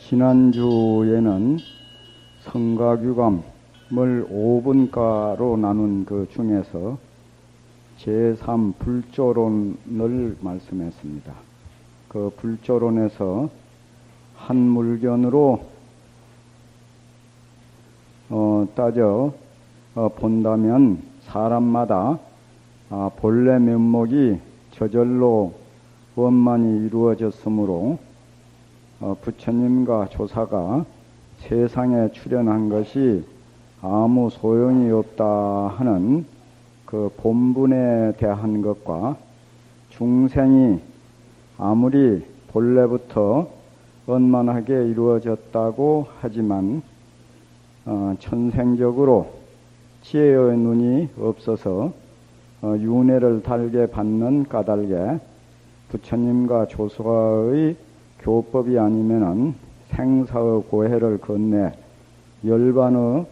지난주에는 성가규감을 5분가로 나눈 그 중에서 제3불조론을 말씀했습니다. 그 불조론에서 한 물견으로 따져 본다면 사람마다 본래 면목이 저절로 원만히 이루어졌으므로 부처님과 조사가 세상에 출현한 것이 아무 소용이 없다 하는 그 본분에 대한 것과 중생이 아무리 본래부터 원만하게 이루어졌다고 하지만 천생적으로 지혜의 눈이 없어서 윤회를 달게 받는 까닭에 부처님과 조사의 교법이 아니면은 생사의 고해를 건네 열반의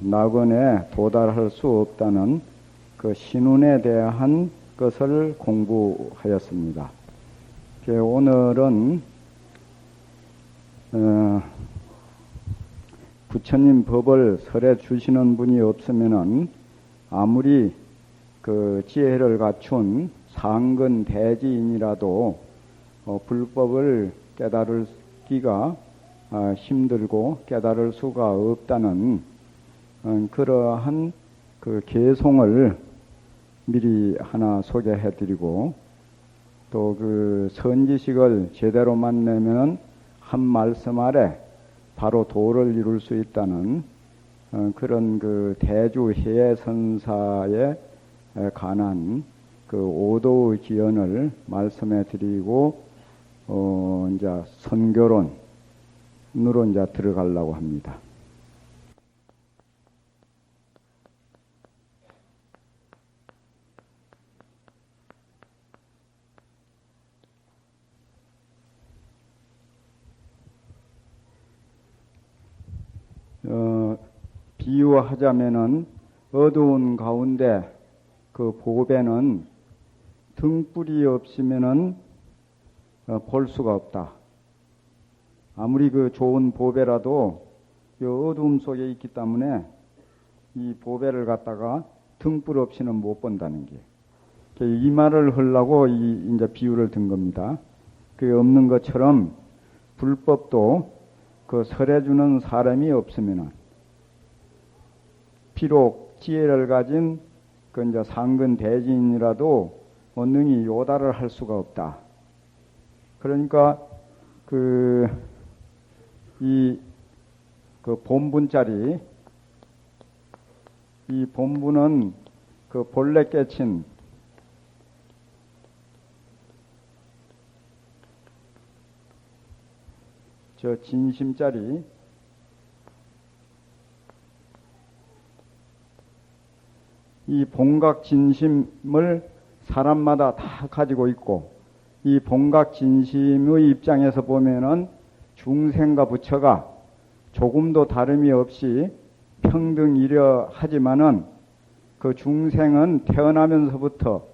낙원에 도달할 수 없다는 그 신운에 대한 것을 공부하였습니다. 오늘은 부처님 법을 설해 주시는 분이 없으면은 아무리 그 지혜를 갖춘 상근 대지인이라도 불법을 깨달기가 힘들고 깨달을 수가 없다는 그러한 그 개송을 미리 하나 소개해드리고 또 그 선지식을 제대로만 내면은 한 말씀 아래 바로 도를 이룰 수 있다는 그런 그 대주해선사에 관한 그 오도의 기연을 말씀해 드리고 이제 선교론으로 이제 들어가려고 합니다. 비유하자면은 어두운 가운데 그 보배는 등불이 없으면은 볼 수가 없다. 아무리 그 좋은 보배라도 이 어두움 속에 있기 때문에 이 보배를 갖다가 등불 없이는 못 본다는 게. 이 말을 하려고 이제 비유를 든 겁니다. 그게 없는 것처럼 불법도 그 설해주는 사람이 없으면은 비록 지혜를 가진 그 이제 상근 대지인이라도 능히 요달을 할 수가 없다. 그러니까 그 본분짜리 이 본분은 그 본래 깨친 저 진심짜리 이 본각 진심을 사람마다 다 가지고 있고 이 본각 진심의 입장에서 보면은 중생과 부처가 조금도 다름이 없이 평등이려 하지만은 그 중생은 태어나면서부터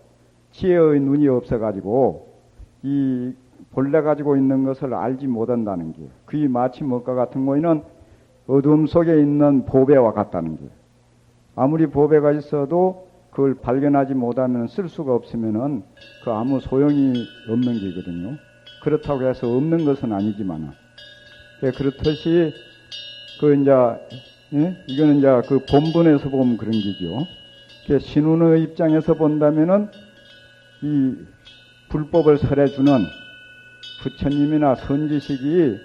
지혜의 눈이 없어가지고 이 본래 가지고 있는 것을 알지 못한다는 게 그게 마치 뭐가 같은 거에는 어둠 속에 있는 보배와 같다는 게 아무리 보배가 있어도 그걸 발견하지 못하면 쓸 수가 없으면은 그 아무 소용이 없는 게거든요. 그렇다고 해서 없는 것은 아니지만은 그렇듯이 그 이제 이거는 이제 그 본분에서 보면 그런 게죠. 신운의 입장에서 본다면은 이 불법을 설해주는 부처님이나 선지식이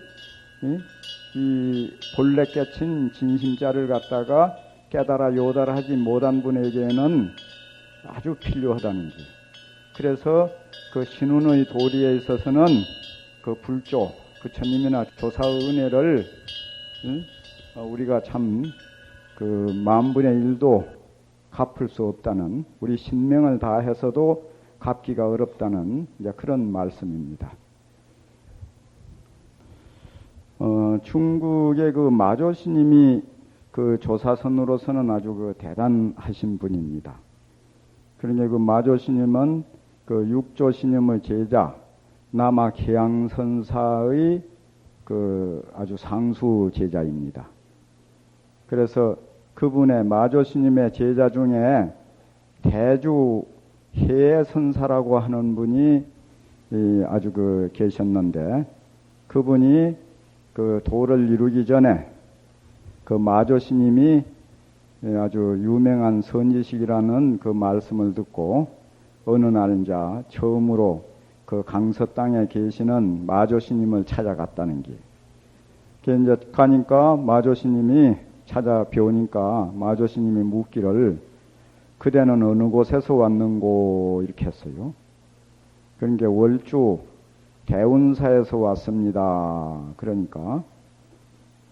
이 본래 깨친 진심자를 갖다가 깨달아 요달하지 못한 분에게는 아주 필요하다는 게. 그래서 그 신운의 도리에 있어서는 그 불조, 부처님이나 조사의 은혜를 우리가 참 그 만분의 1도 갚을 수 없다는 우리 신명을 다해서도 갚기가 어렵다는 이제 그런 말씀입니다. 중국의 그 마조 스님이 그 조사선으로서는 아주 그 대단하신 분입니다. 그러니 그 마조 스님은 그 육조 스님의 제자, 남학해양선사의 그 아주 상수 제자입니다. 그래서 그분의 마조스님의 제자 중에 대주 해선사라고 하는 분이 아주 계셨는데, 그분이 그 도를 이루기 전에 그 마조스님이 아주 유명한 선지식이라는 그 말씀을 듣고 어느 날 이제 처음으로 그 강서 땅에 계시는 마조스님을 찾아갔다는 게. 이제 가니까 마조스님이 찾아뵈오니까 마조스님이 묻기를 그대는 어느 곳에서 왔는고 이렇게 했어요. 그러니까 월주 대운사에서 왔습니다. 그러니까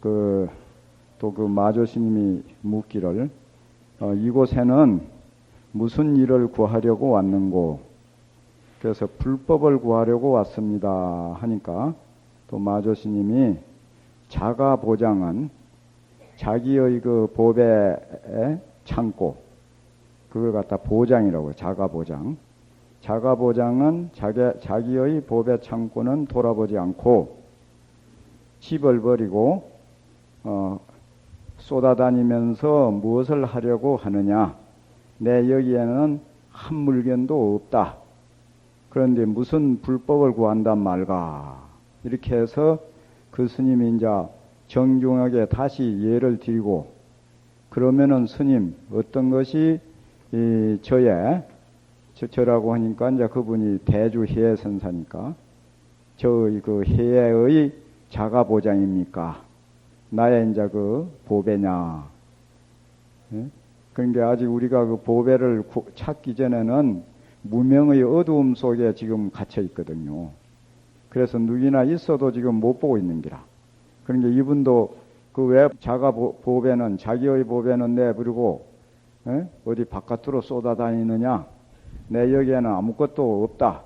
또 그 마조스님이 묻기를 이곳에는 무슨 일을 구하려고 왔는고, 그래서 불법을 구하려고 왔습니다 하니까 또 마조스님이 자가보장은 자기의 그 보배에 창고, 그걸 갖다 보장이라고 해요. 자가보장. 자가보장은 자기의 보배 창고는 돌아보지 않고 집을 버리고 쏘다다니면서 무엇을 하려고 하느냐. 내 여기에는 한 물건도 없다. 그런데 무슨 불법을 구한단 말가. 이렇게 해서 그 스님이 이제 정중하게 다시 예를 드리고, 그러면은 스님 어떤 것이 저라고 하니까 이제 그분이 대주 해선사니까 저의 그 해의 자가보장입니까? 나의 이제 그 보배냐? 예? 그러니까 아직 우리가 그 보배를 찾기 전에는 무명의 어두움 속에 지금 갇혀 있거든요. 그래서 누구나 있어도 지금 못 보고 있는 기라. 그러니까 이분도 그 왜 자가 보배는, 자기의 보배는 내버리고 어디 바깥으로 쏟아다니느냐? 내 여기에는 아무것도 없다.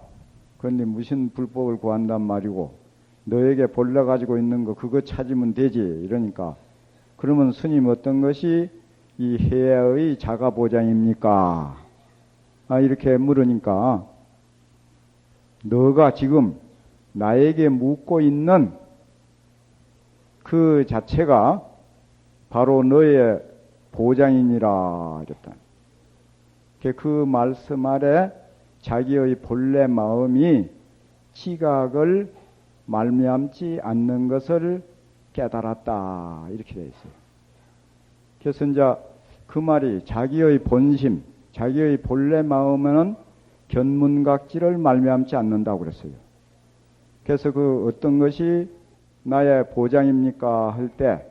그런데 무슨 불법을 구한단 말이고, 너에게 본래 가지고 있는 거 그거 찾으면 되지. 이러니까 그러면 스님 어떤 것이 이 해의 자가보장입니까? 이렇게 물으니까 너가 지금 나에게 묻고 있는 그 자체가 바로 너의 보장이니라 이랬다. 그 말씀 아래 자기의 본래 마음이 지각을 말미암지 않는 것을 깨달았다 이렇게 되어 있어요. 그래서 이제 그 말이 자기의 본심, 자기의 본래 마음에는 견문각지를 말미암지 않는다고 그랬어요. 그래서 그 어떤 것이 나의 보장입니까 할 때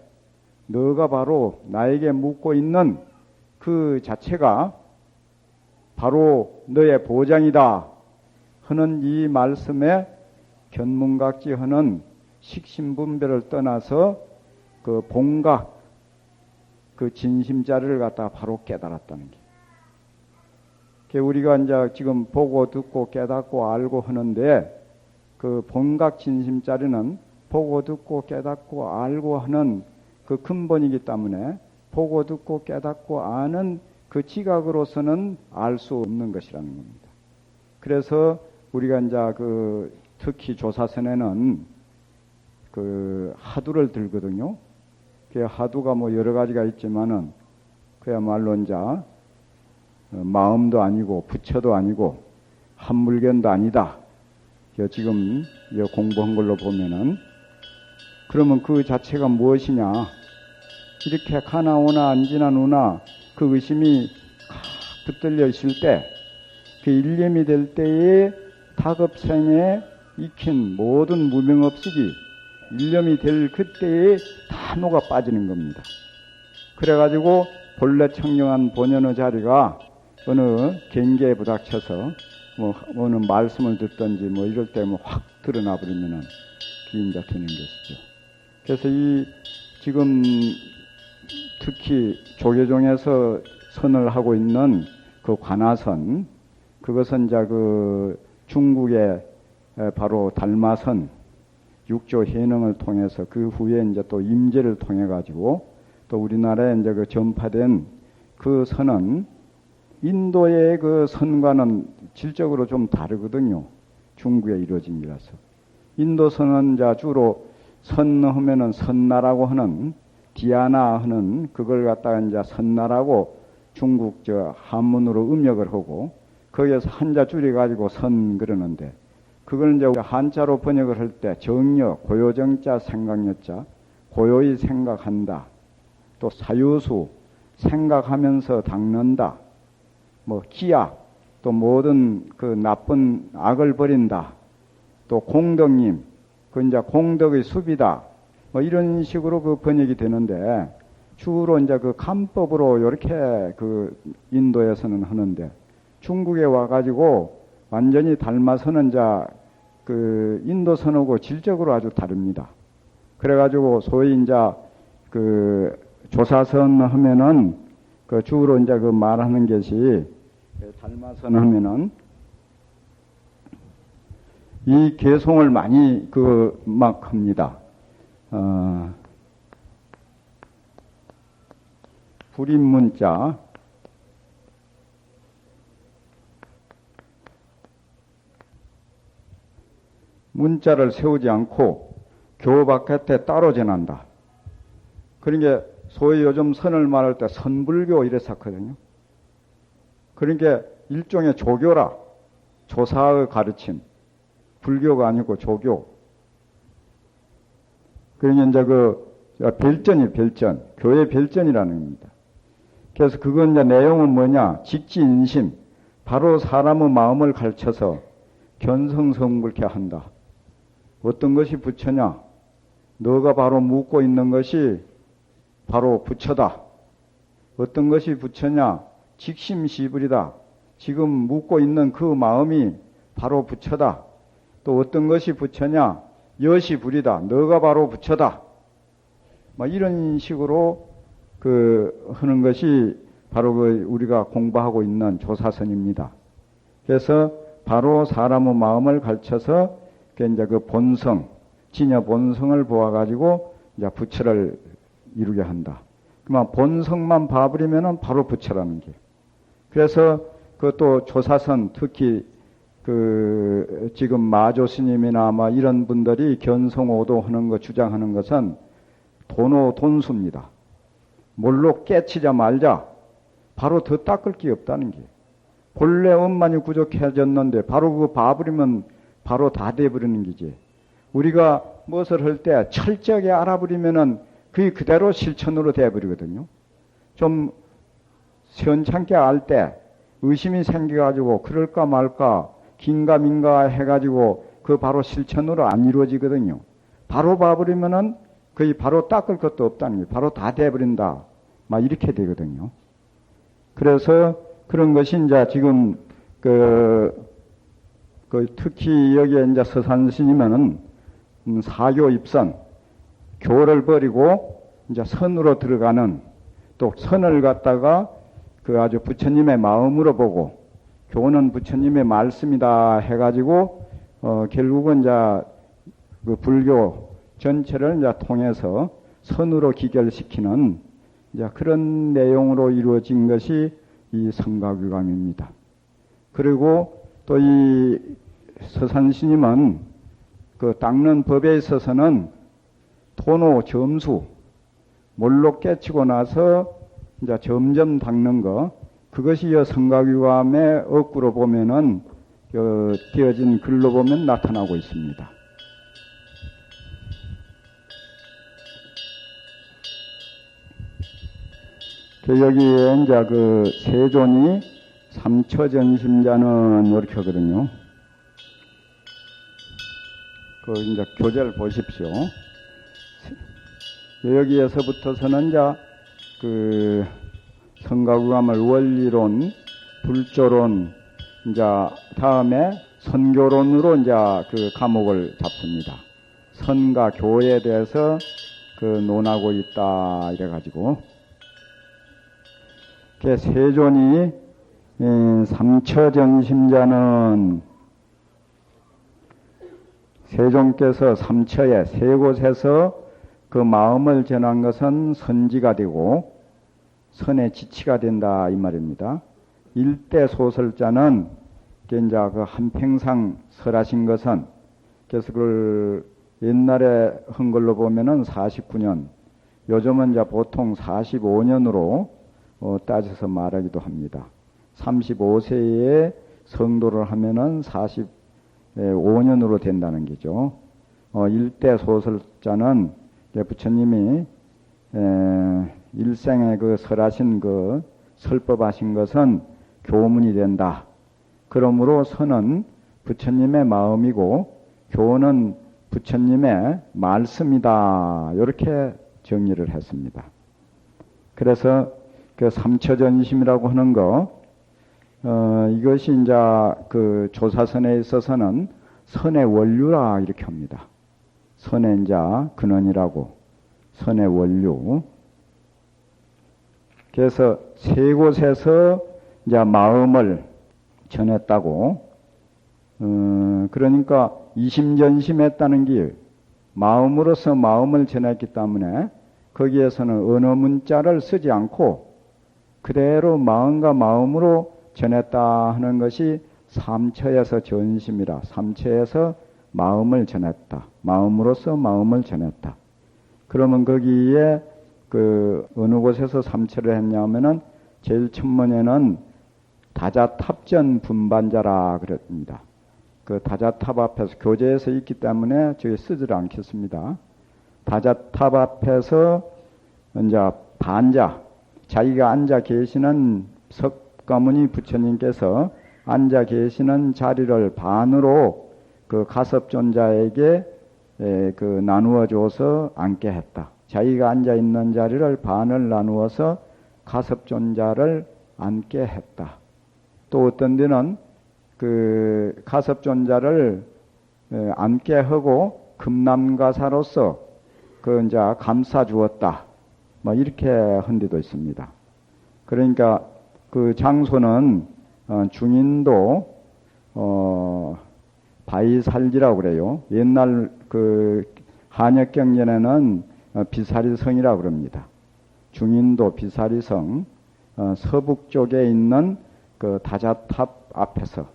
너가 바로 나에게 묻고 있는 그 자체가 바로 너의 보장이다 하는 이 말씀에 견문각지 하는 식신분별을 떠나서 그 본각, 그 진심자를 갖다가 바로 깨달았다는 게. 우리가 이제 지금 보고 듣고 깨닫고 알고 하는데 그 본각 진심자리는 보고 듣고 깨닫고 알고 하는 그 근본이기 때문에 보고 듣고 깨닫고 아는 그 지각으로서는 알 수 없는 것이라는 겁니다. 그래서 우리가 이제 특히 조사선에는 그 하두를 들거든요. 그 하두가 뭐 여러 가지가 있지만은 그야말로 이제 마음도 아니고 부처도 아니고 한 물건도 아니다. 지금 공부한 걸로 보면은 그러면 그 자체가 무엇이냐? 이렇게 가나 오나 안지나 누나 그 의심이 붙들려 있을 때, 그 일념이 될 때에 다급생에 익힌 모든 무명업식이 일념이 될 그때에 다 녹아 빠지는 겁니다. 그래가지고 본래 청정한 본연의 자리가 어느 경계에 부닥쳐서 뭐 어느 말씀을 듣든지 뭐 이럴 때 뭐 확 드러나 버리면은 기인자 되는 것이죠. 그래서 이 지금 특히 조계종에서 선을 하고 있는 그 관화선, 그것은 이제 그 중국의 바로 달마선 육조 해능을 통해서 그 후에 이제 또 임제를 통해 가지고 또 우리나라에 이제 그 전파된 그 선은 인도의 그 선과는 질적으로 좀 다르거든요. 중국의 이루어짐이라서. 인도선은 자 주로 선하면은 선나라고 하는 디아나 하는 그걸 갖다가 이제 선나라고 중국 저 한문으로 음역을 하고 거기에서 한자 줄여 가지고 선 그러는데 그걸 이제 한자로 번역을 할 때 정여 고요정자 생각여자 고요히 생각한다. 또 사유수 생각하면서 닦는다. 뭐 기약 또 모든 그 나쁜 악을 버린다. 또 공덕님 그 이제 공덕의 숲이다. 뭐 이런 식으로 그 번역이 되는데 주로 이제 그 감법으로 이렇게 그 인도에서는 하는데 중국에 와가지고 완전히 닮아서는 이제 그 인도선하고 질적으로 아주 다릅니다. 그래가지고 소위 이제 그 조사선 하면은 그 주로 이제 그 말하는 것이 닮아선 하면은 이 개송을 많이 그 막 합니다. 불임문자 문자를 세우지 않고 교 바깥에 따로 전한다. 그러니까 소위 요즘 선을 말할 때 선불교 이래서 하거든요. 그러니까 일종의 조교라. 조사의 가르침. 불교가 아니고 조교. 그러니까 이제 그 별전이 별전. 교의 별전이라는 겁니다. 그래서 그건 이제 내용은 뭐냐? 직지인심. 바로 사람의 마음을 가르쳐서 견성성불케 한다. 어떤 것이 부처냐? 너가 바로 묻고 있는 것이 바로 부처다. 어떤 것이 부처냐? 직심시불이다. 지금 묻고 있는 그 마음이 바로 부처다. 또 어떤 것이 부처냐? 여시불이다. 너가 바로 부처다. 막 이런 식으로 그 하는 것이 바로 그 우리가 공부하고 있는 조사선입니다. 그래서 바로 사람의 마음을 가르쳐서 이제 그 본성, 진여 본성을 보아가지고 이제 부처를 이루게 한다. 그만 본성만 봐버리면은 바로 부처라는 게. 그래서 그 또 조사선 특히 그 지금 마조 스님이나 아마 이런 분들이 견성오도 하는 거 주장하는 것은 돈수입니다. 뭘로 깨치자 말자 바로 더 닦을 게 없다는 게. 본래 원만이 부족해졌는데 바로 그거 봐버리면 바로 다 돼버리는 거지. 우리가 무엇을 할 때 철저하게 알아버리면은 그게 그대로 실천으로 돼버리거든요. 좀 시원찮게 알 때 의심이 생겨가지고 그럴까 말까 긴가민가 해가지고 그 바로 실천으로 안 이루어지거든요. 바로 봐버리면은 거의 바로 닦을 것도 없다는 게 바로 다 돼버린다. 막 이렇게 되거든요. 그래서 그런 것이 이제 지금 그 특히 여기에 이제 서산 스님은 사교 입선, 교를 버리고 이제 선으로 들어가는 또 선을 갖다가 그 아주 부처님의 마음으로 보고 교는 부처님의 말씀이다 해가지고 결국은 이제 그 불교 전체를 이제 통해서 선으로 기결시키는 이제 그런 내용으로 이루어진 것이 이 성가규감입니다. 그리고 또 이 서산스님은 그 닦는 법에 있어서는 토노 점수 몰로 깨치고 나서 이제 점점 닦는 거 그것이 이 성가규감의 억구로 보면은 띄어진 글로 보면 나타나고 있습니다. 여기에 이제 그 세존이 삼처전심자는 이렇게 하거든요. 그 이제 교재를 보십시오. 여기에서부터서는 이제 그 성가구감을 원리론, 불조론, 이제 다음에 선교론으로 이제 그 과목을 잡습니다. 선과 교에 대해서 그 논하고 있다 이래가지고. 세존이 삼처전심자는 세존께서 삼처에 세 곳에서 그 마음을 전한 것은 선지가 되고 선의 지치가 된다 이 말입니다. 일대 소설자는 이제 그 한평상 설하신 것은, 그래서 그걸 옛날에 한 걸로 보면은 49년, 요즘은 이제 보통 45년으로 따져서 말하기도 합니다. 35세에 성도를 하면은 45년으로 된다는 거죠. 일대 소설자는 부처님이 일생에 그 설하신 그 설법하신 것은 교문이 된다. 그러므로 선은 부처님의 마음이고 교는 부처님의 말씀이다. 이렇게 정리를 했습니다. 그래서 그 삼처전심이라고 하는 거, 이것이 이제 그 조사선에 있어서는 선의 원류라 이렇게 합니다. 선의 이제 근원이라고, 선의 원류. 그래서 세 곳에서 이제 마음을 전했다고, 그러니까 이심전심했다는 게 마음으로서 마음을 전했기 때문에 거기에서는 언어 문자를 쓰지 않고 그대로 마음과 마음으로 전했다 하는 것이 삼처에서 전심이라, 삼처에서 마음을 전했다. 마음으로서 마음을 전했다. 그러면 거기에 그 어느 곳에서 삼처를 했냐면은 제일 첫번에는 다자탑전 분반자라 그랬습니다. 그 다자탑 앞에서 교재에서 있기 때문에 저희 쓰지를 않겠습니다. 다자탑 앞에서 이제 반자, 자기가 앉아 계시는 석가모니 부처님께서 앉아 계시는 자리를 반으로 그 가섭존자에게 그 나누어 줘서 앉게 했다. 자기가 앉아 있는 자리를 반을 나누어서 가섭존자를 앉게 했다. 또 어떤 데는 그 가섭존자를 앉게 하고 금남가사로서 그 이제 감싸 주었다. 뭐 이렇게 한 데도 있습니다. 그러니까 그 장소는 중인도 바이살지라고 그래요. 옛날 그 한역경전에는 비사리성이라고 그럽니다. 중인도 비사리성 서북 쪽에 있는 그 다자탑 앞에서,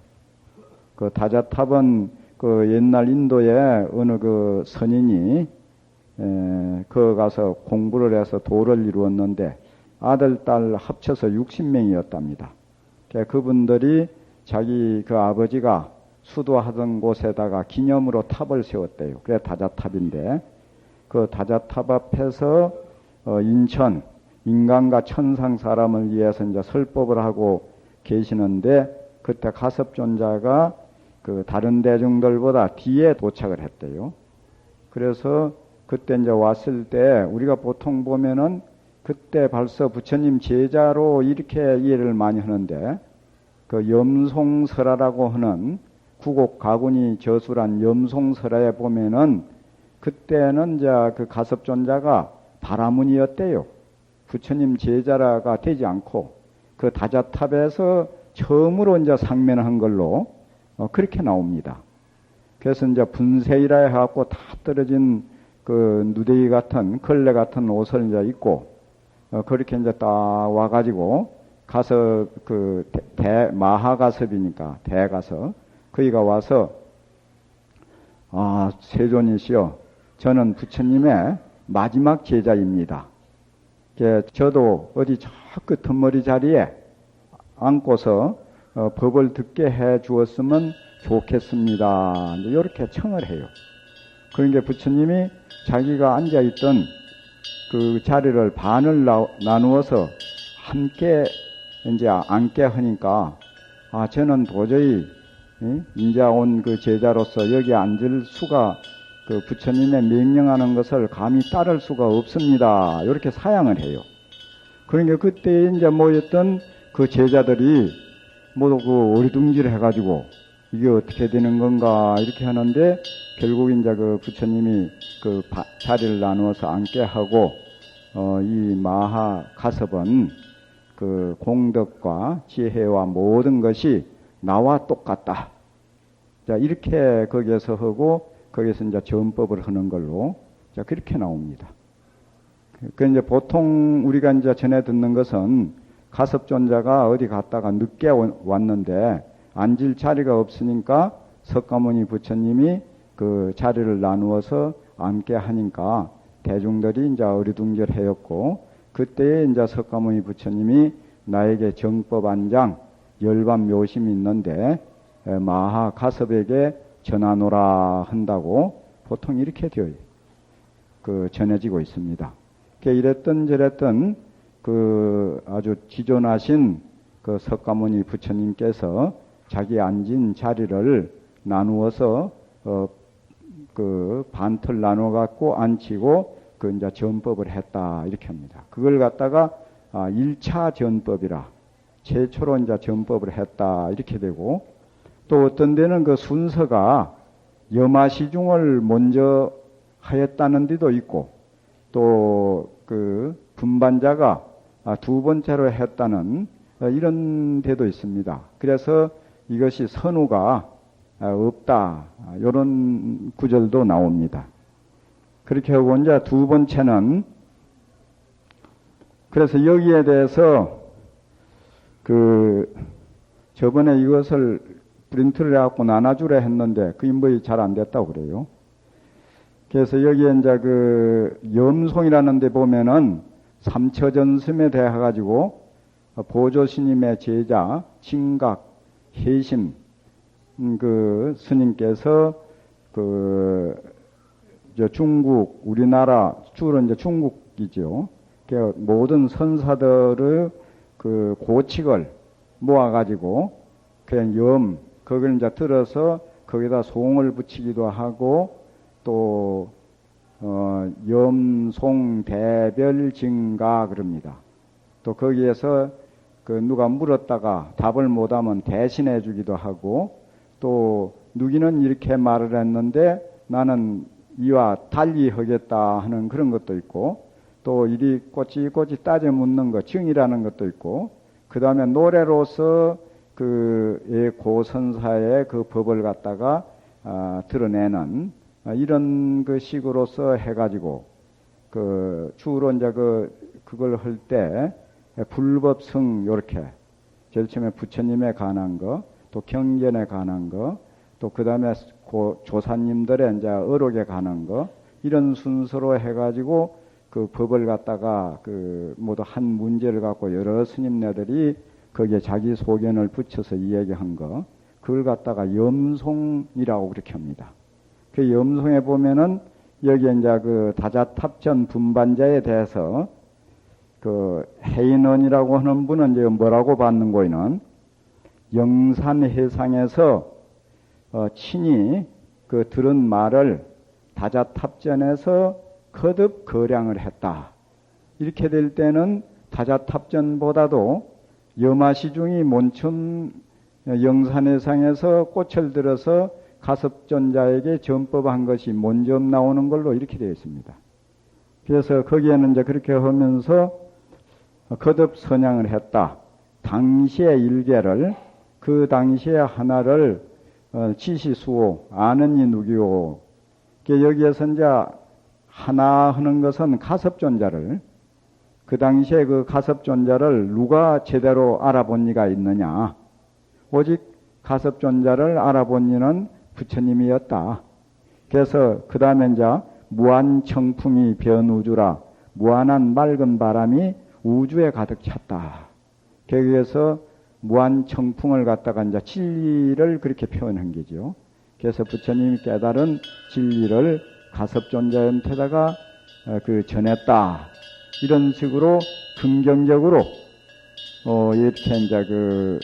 그 다자탑은 그 옛날 인도에 어느 그 선인이 그 가서 공부를 해서 도를 이루었는데 아들, 딸 합쳐서 60명이었답니다. 그분들이 자기 그 아버지가 수도하던 곳에다가 기념으로 탑을 세웠대요. 그래 다자탑인데 그 다자탑 앞에서 인천 인간과 천상 사람을 위해서 이제 설법을 하고 계시는데 그때 가섭존자가 그 다른 대중들보다 뒤에 도착을 했대요. 그래서 그때 이제 왔을 때 우리가 보통 보면은 그때 벌써 부처님 제자로 이렇게 이해를 많이 하는데 그 염송설화라고 하는 구곡 가군이 저술한 염송설화에 보면은 그때는 이제 그 가섭존자가 바라문이었대요. 부처님 제자라가 되지 않고 그 다자탑에서 처음으로 이제 상면한 걸로 그렇게 나옵니다. 그래서 이제 분세이라 해갖고 다 떨어진 그 누대기 같은 걸레 같은 옷을 이제 입고 그렇게 이제 딱 와가지고 가서 그 마하가섭이니까 대가서 그이가 와서 세존이시여 저는 부처님의 마지막 제자입니다. 저도 어디 저 끝머리 자리에 앉고서 법을 듣게 해 주었으면 좋겠습니다. 이렇게 청을 해요. 그러니까 부처님이 자기가 앉아있던 그 자리를 반을 나누어서 함께 이제 앉게 하니까 저는 도저히 이제 온 그 제자로서 여기 앉을 수가 그 부처님의 명령하는 것을 감히 따를 수가 없습니다. 이렇게 사양을 해요. 그러니까 그때 이제 모였던 그 제자들이 모두 그 어리둥질 해가지고 이게 어떻게 되는 건가 이렇게 하는데 결국 이제 그 부처님이 그 자리를 나누어서 앉게 하고 이 마하 가섭은 그 공덕과 지혜와 모든 것이 나와 똑같다. 자, 이렇게 거기에서 하고 거기에서 이제 전법을 하는 걸로 자, 그렇게 나옵니다. 그 이제 보통 우리가 이제 전해 듣는 것은 가섭존자가 어디 갔다가 늦게 왔는데 앉을 자리가 없으니까 석가모니 부처님이 그 자리를 나누어서 앉게 하니까 대중들이 이제 어리둥절해였고, 그때에 이제 석가모니 부처님이 나에게 정법안장 열반 묘심이 있는데 마하 가섭에게 전하노라 한다고 보통 이렇게 되어 그 전해지고 있습니다. 이랬던 저랬던 그 아주 지존하신 그 석가모니 부처님께서 자기 앉은 자리를 나누어서 그 반틀 나누어 갖고 앉히고 그 이제 전법을 했다 이렇게 합니다. 그걸 갖다가 1차 전법이라 최초로 이제 전법을 했다 이렇게 되고, 또 어떤 데는 그 순서가 염화시중을 먼저 하였다는 데도 있고, 또 그 분반자가 두 번째로 했다는 이런 데도 있습니다. 그래서 이것이 선우가 없다 이런 구절도 나옵니다. 그렇게 하고 이제 두 번째는, 그래서 여기에 대해서 저번에 이것을 프린트를 해갖고 나눠주려 했는데 그 인물이 잘 안 됐다고 그래요. 그래서 여기에 이제 그 염송이라는 데 보면은 삼처전심에 대해 가지고 보조스님의 제자 진각 해심 그 스님께서 중국, 우리나라, 주로 이제 중국이죠. 모든 선사들의 그 고칙을 모아가지고 그냥 그걸 이제 들어서 거기다 송을 붙이기도 하고, 또 염송 대별 증가 그럽니다. 또 거기에서 그 누가 물었다가 답을 못하면 대신해 주기도 하고, 또 누기는 이렇게 말을 했는데 나는 이와 달리 하겠다 하는 그런 것도 있고, 또 이리 꼬치꼬치 따져 묻는 것 증이라는 것도 있고, 그 다음에 노래로서 그 고선사의 그 법을 갖다가 드러내는 이런 그 식으로서 해가지고 주로 이제 그걸 할 때 불법성 요렇게 제일 처음에 부처님에 관한 거, 또 경전에 관한 거, 또 그 다음에 조사님들의 이제 어록에 관한 거, 이런 순서로 해가지고 그 법을 갖다가 모두 한 문제를 갖고 여러 스님네들이 거기에 자기 소견을 붙여서 이야기한 거, 그걸 갖다가 염송이라고 그렇게 합니다. 그 염송에 보면은 여기에 이제 그 다자탑전 분반자에 대해서 그 해인원이라고 하는 분은 이제 뭐라고 받는 거이는 영산해상에서 친히 그 들은 말을 다자탑전에서 거듭 거량을 했다. 이렇게 될 때는 다자탑전보다도 염화시중이 먼처음 영산해상에서 꽃을 들어서 가섭전자에게 전법한 것이 먼저 나오는 걸로 이렇게 되어 있습니다. 그래서 거기에는 이제 그렇게 하면서 거듭 선양을 했다. 당시의 일개를, 그 당시의 하나를 지시수오, 아는 이 누기오. 여기에서 이제 하나 하는 것은 가섭존자를, 그 당시에 그 가섭존자를 누가 제대로 알아본 이가 있느냐. 오직 가섭존자를 알아본 이는 부처님이었다. 그래서 그 다음에 이제 무한청풍이 변우주라, 무한한 맑은 바람이 우주에 가득 찼다. 거기에서 무한청풍을 갖다가 이제 진리를 그렇게 표현한 거죠. 그래서 부처님이 깨달은 진리를 가섭존자한테다가 전했다. 이런 식으로 긍정적으로 이렇게 이제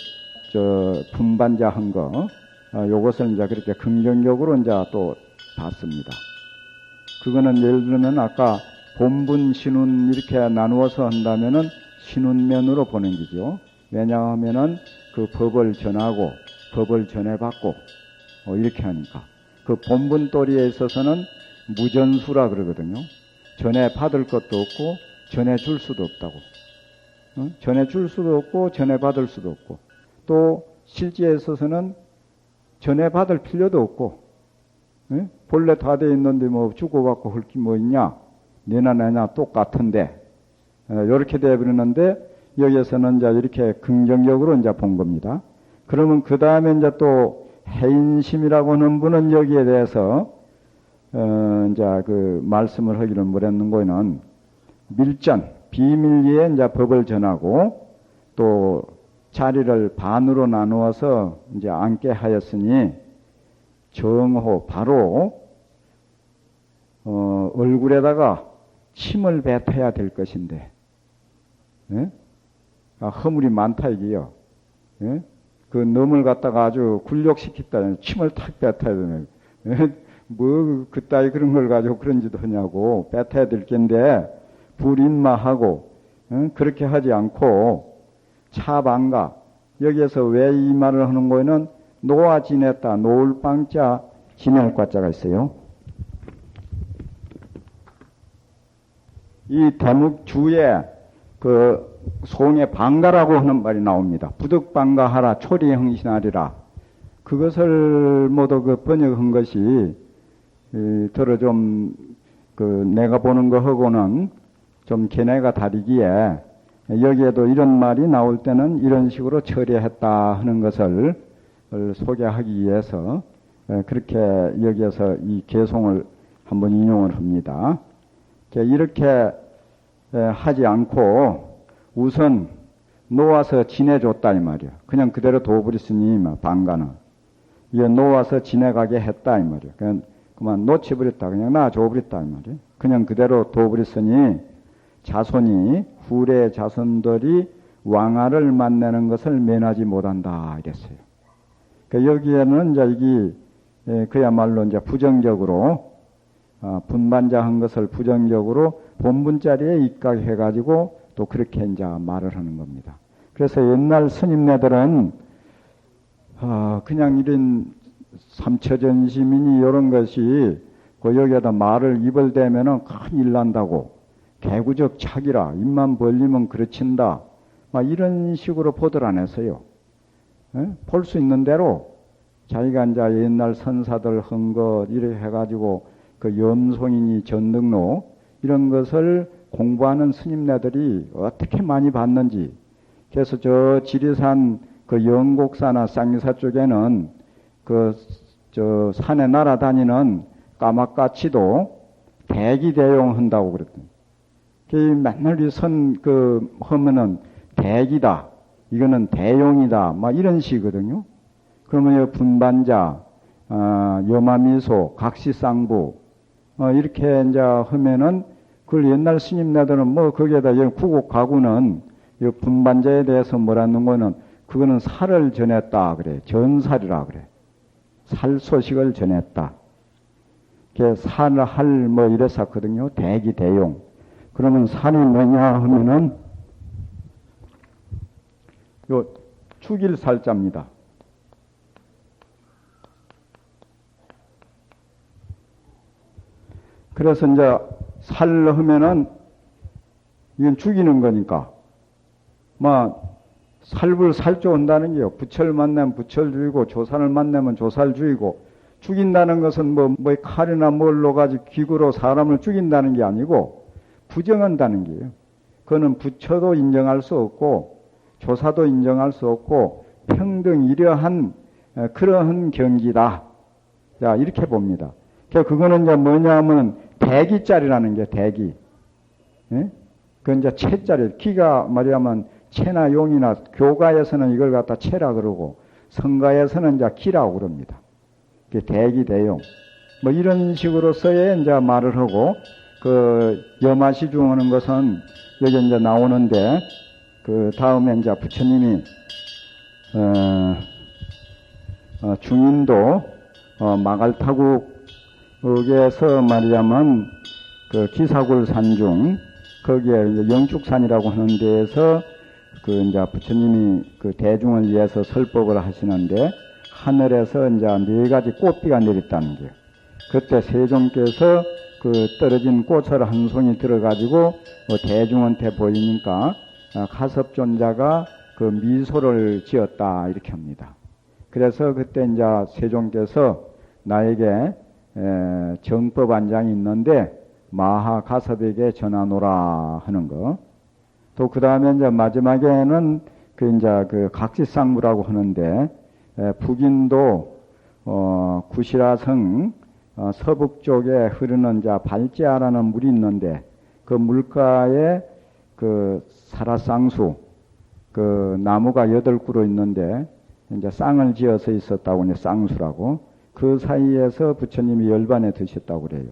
분반자 한 거, 요것을 이제 그렇게 긍정적으로 이제 또 봤습니다. 그거는 예를 들면 아까 본분, 신운 이렇게 나누어서 한다면은 신운면으로 보는 거죠. 왜냐하면은 그 법을 전하고 법을 전해받고 이렇게 하니까 그 본분 도리에 있어서는 무전수라 그러거든요. 전해받을 것도 없고 전해줄 수도 없다고. 전해줄 수도 없고 전해받을 수도 없고, 또 실제에 있어서는 전해받을 필요도 없고, 본래 다 돼 있는데 뭐 주고받고 할 게 뭐 있냐, 내나 내나 똑같은데, 이렇게 돼버리는데 여기에서는 이제 이렇게 긍정적으로 이제 본 겁니다. 그러면 그 다음에 이제 또 해인심이라고 하는 분은 여기에 대해서 이제 그 말씀을 하기를 뭐랬는 거는 밀전 비밀리에 이제 법을 전하고 또 자리를 반으로 나누어서 이제 앉게 하였으니 정호 바로 얼굴에다가 침을 뱉어야 될 것인데, 예? 허물이 많다 이게요. 예? 그 놈을 갖다가 아주 굴욕시켰다. 침을 탁 뱉어야 되네. 예? 뭐 그따위 그런 걸 가지고 그런 짓 하냐고. 뱉어야 될 텐데 불인마하고 그렇게 하지 않고 차반가 여기에서 왜 이 말을 하는 거에는 노아 지냈다. 노을 빵자 지낼 과자가 있어요. 이 대목 주에 그 송의 방가라고 하는 말이 나옵니다. 부득방가하라 초리형신하리라. 그것을 모두 그 번역한 것이 더러 좀 그 내가 보는 거하고는 좀 견해가 다르기에 여기에도 이런 말이 나올 때는 이런 식으로 처리했다 하는 것을 소개하기 위해서 그렇게 여기에서 이 개송을 한번 인용을 합니다. 이렇게 하지 않고 우선 놓아서 지내줬다 이 말이야. 그냥 그대로 둬버렸으니 방가는 이거 놓아서 지내가게 했다 이 말이야. 그만 놓쳐버렸다. 그냥 놔줘버렸다 이 말이야. 그냥 그대로 둬버렸으니 자손이 후래 자손들이 왕아를 만나는 것을 면하지 못한다 이랬어요. 여기에는 이제 이게 그야말로 이제 부정적으로 분반자 한 것을 부정적으로 본분자리에 입각해가지고 또 그렇게 이제 말을 하는 겁니다. 그래서 옛날 스님네들은 그냥 이런 삼처전심이니 이런 것이 여기에다 말을 입을 대면은 큰일 난다고 개구적 착이라 입만 벌리면 그르친다 막 이런 식으로 보들 안 했어요. 볼 수 있는 대로 자기가 이제 옛날 선사들 한 것 이렇게 해가지고 그 염송이니 전등록 이런 것을 공부하는 스님네들이 어떻게 많이 봤는지. 그래서 저 지리산 그 영곡사나 쌍리사 쪽에는 저 산에 날아다니는 까마까치도 대기대용 한다고 그랬더니 맨날 이 선 하면은 대기다. 이거는 대용이다. 막 이런 식이거든요. 그러면 분반자, 여마미소, 각시쌍부, 이렇게 이제 하면은 그걸 옛날 스님네들은 뭐 거기에다 구곡 가구는 이 분반자에 대해서 뭐라는 거는 그거는 살을 전했다 그래. 전살이라 그래. 살 소식을 전했다. 살할 뭐 이랬었거든요. 대기 대용. 그러면 살이 뭐냐 하면은 요 축일 살자입니다. 그래서 이제 살로 하면은 이건 죽이는 거니까 살불 살조 한다는 게요. 부처를 만나면 부처를 죽이고 조산을 만나면 조사를 죽이고 죽인다는 것은 뭐 칼이나 뭘로 가지고 기구로 사람을 죽인다는 게 아니고 부정한다는 게요. 그거는 부처도 인정할 수 없고 조사도 인정할 수 없고 평등 이러한 그러한 경지다. 자, 이렇게 봅니다. 그거는 이제 뭐냐 하면 대기짜리라는 게 대기. 예? 그건 이제 채짜리. 기가 말하면 채나 용이나 교가에서는 이걸 갖다 채라 그러고 성가에서는 이제 기라고 그럽니다. 대기 대용. 뭐 이런 식으로서의 이제 말을 하고 여마시중 하는 것은 여기 이제 나오는데 다음에 이제 부처님이 중인도 마갈타국에서 말하자면 기사굴 산중 거기에 영축산이라고 하는 데에서 이제 부처님이 대중을 위해서 설법을 하시는데 하늘에서 이제 4가지 꽃비가 내렸다는 거예요. 그때 세종께서 떨어진 꽃을 한 송이 들어가지고 대중한테 보이니까 가섭존자가 미소를 지었다 이렇게 합니다. 그래서 그때 이제 세종께서 나에게 정법 한 장이 있는데 마하 가섭에게 전하노라 하는 거. 또 그 다음에 이제 마지막에는 그 이제 그 각시상부라고 하는데 북인도 구시라성 서북 쪽에 흐르는 자 발제아라는 물이 있는데 그 물가에 그 사라쌍수 그 나무가 8그루 있는데 이제 쌍을 지어서 있었다고 하니 쌍수라고 그 사이에서 부처님이 열반에 드셨다고 그래요.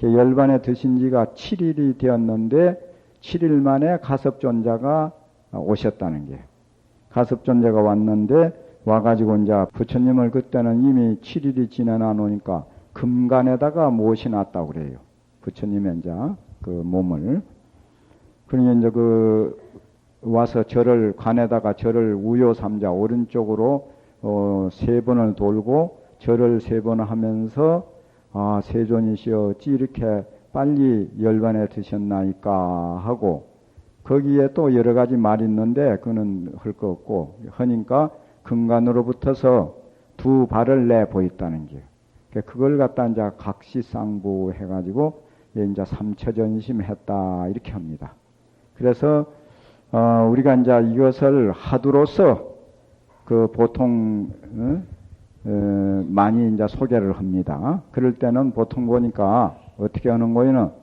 열반에 드신 지가 7일이 되었는데 7일 만에 가섭존자가 오셨다는 게 가섭존자가 왔는데 와가지고 이제 부처님을 그때는 이미 7일이 지나나 놓으니까 금간에다가 모셔놨다고 그래요. 부처님의 이제 그 몸을. 그러니 이제 그 와서 절을 관에다가 절을 우요삼자 오른쪽으로 3번을 돌고 절을 3번 하면서 아 세존이시여 어찌 이렇게 빨리 열반에 드셨나이까 하고 거기에 또 여러 가지 말이 있는데 그는 할 거 없고 하니까 금간으로 붙어서 2발을 내 보였다는 게 그걸 갖다 이제 각시상부 해가지고 이제 삼처전심했다 이렇게 합니다. 그래서 우리가 이제 이것을 하두로서 그 보통 많이 이제 소개를 합니다. 그럴 때는 보통 보니까 어떻게 하는 거에는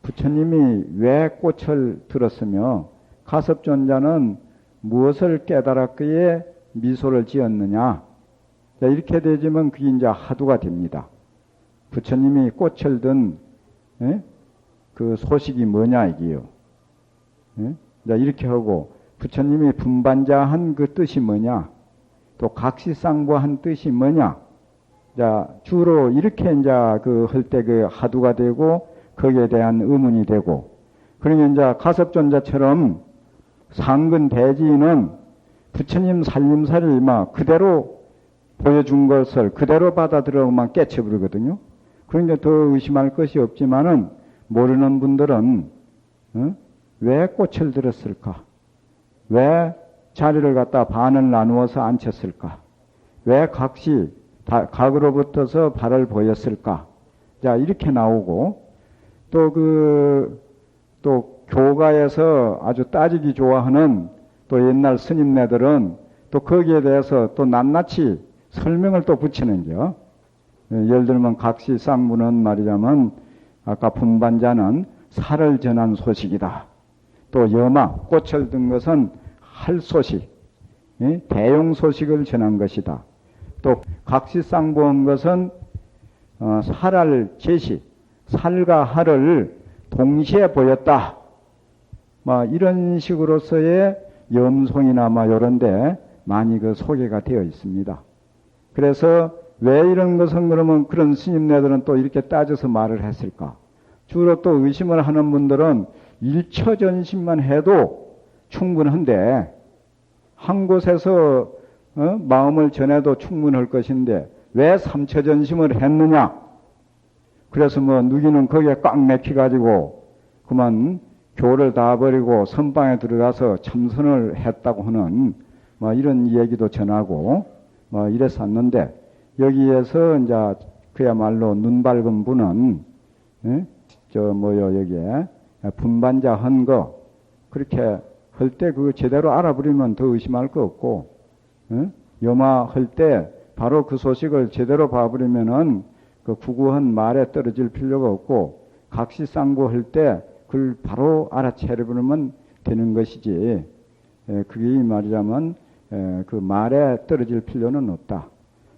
부처님이 왜 꽃을 들었으며 가섭존자는 무엇을 깨달았기에 미소를 지었느냐 이렇게 되지만 그게 이제 하두가 됩니다. 부처님이 꽃을 든 그 소식이 뭐냐 이게요. 이렇게 하고 부처님이 분반자한 그 뜻이 뭐냐 또 각시상부한 뜻이 뭐냐 자 주로 이렇게 이제 그 할 때 그 하두가 되고 거기에 대한 의문이 되고 그러니 이제 가섭존자처럼 상근 대지인은 부처님 살림살이를 막 그대로 보여준 것을 그대로 받아들여만 깨쳐버리거든요. 그러니까 더 의심할 것이 없지만은 모르는 분들은 왜 꽃을 들었을까? 왜 자리를 갖다 반을 나누어서 앉혔을까? 왜 각시 각으로 붙어서 발을 보였을까? 자 이렇게 나오고 또 교가에서 아주 따지기 좋아하는 또 옛날 스님네들은 또 거기에 대해서 또 낱낱이 설명을 또 붙이는겨. 예를 들면 각시상부는 말이자면 아까 분반자는 살을 전한 소식이다. 또 여마 꽃을 든 것은 할 소식, 대용 소식을 전한 것이다. 또 각시상부한 것은 살할 제시, 살과 할을 동시에 보였다. 이런 식으로서의 염송이나 이런데 많이 그 소개가 되어 있습니다. 그래서 왜 이런 것은 그러면 그런 스님네들은 또 이렇게 따져서 말을 했을까? 주로 또 의심을 하는 분들은 일처전심만 해도 충분한데 한 곳에서 마음을 전해도 충분할 것인데 왜 삼처전심을 했느냐? 그래서 누기는 거기에 꽉 맥혀가지고 그만 교를 다 버리고 선방에 들어가서 참선을 했다고 하는 이런 얘기도 전하고 이랬었는데 여기에서 이제 그야말로 눈 밝은 분은 여기에 분반자 한 거 그렇게 할 때 그 제대로 알아버리면 더 의심할 거 없고 염화 할 때 바로 그 소식을 제대로 봐버리면은 그 구구한 말에 떨어질 필요가 없고 각시상부 할 때 그걸 바로 알아채려버리면 되는 것이지 그게 말이자면 그 말에 떨어질 필요는 없다.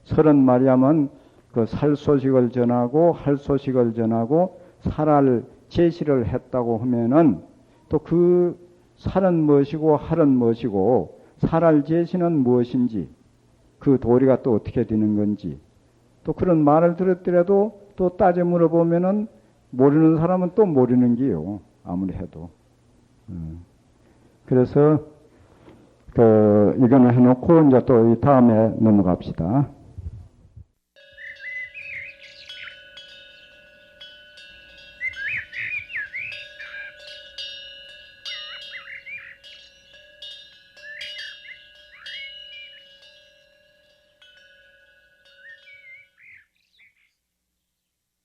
설은 말이자면 그 살 소식을 전하고 할 소식을 전하고 살할 제시를 했다고 하면은 또 그 살은 무엇이고 할은 무엇이고 살할 제시는 무엇인지 그 도리가 또 어떻게 되는 건지 또 그런 말을 들었더라도 또 따져 물어보면은 모르는 사람은 또 모르는 게요. 아무리 해도. 그래서 이거는 해놓고 이제 또 이 다음에 넘어갑시다.